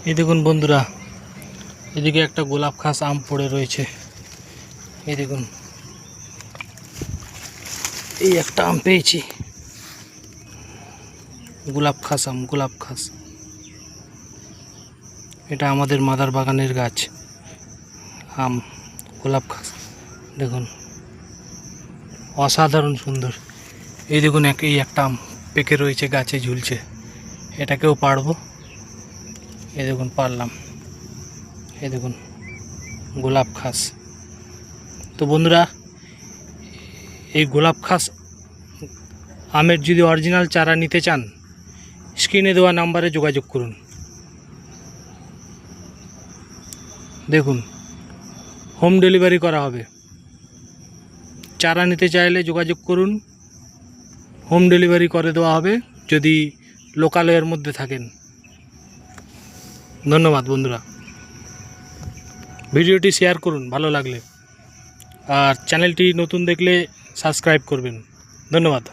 এই দেখুন বন্ধুরা, এদিকে একটা গোলাপ খাস আম পড়ে রয়েছে। এই দেখুন, এই একটা আম পেয়েছি, গোলাপ খাস আম। গোলাপ খাস এটা আমাদের মাদার বাগানের গাছ আম, গোলাপ খাস। দেখুন অসাধারণ সুন্দর। এই দেখুন এই একটা আম পেকে রয়েছে, গাছে ঝুলছে, এটাকেও পারবো। এই দেখুন পারলাম। এই দেখুন গোলাপ খাস। তো বন্ধুরা, এই গোলাপ খাস আমের যদি অরিজিনাল চারা নিতে চান, স্ক্রিনে দেওয়া নাম্বারে যোগাযোগ করুন। দেখুন হোম ডেলিভারি করা হবে। চারা নিতে চাইলে যোগাযোগ করুন, হোম ডেলিভারি করে দেওয়া হবে যদি লোকালয়ের মধ্যে থাকেন। ধন্যবাদ বন্ধুরা, ভিডিওটি শেয়ার করুন ভালো লাগলে, আর চ্যানেলটি নতুন দেখলে সাবস্ক্রাইব করবেন। ধন্যবাদ।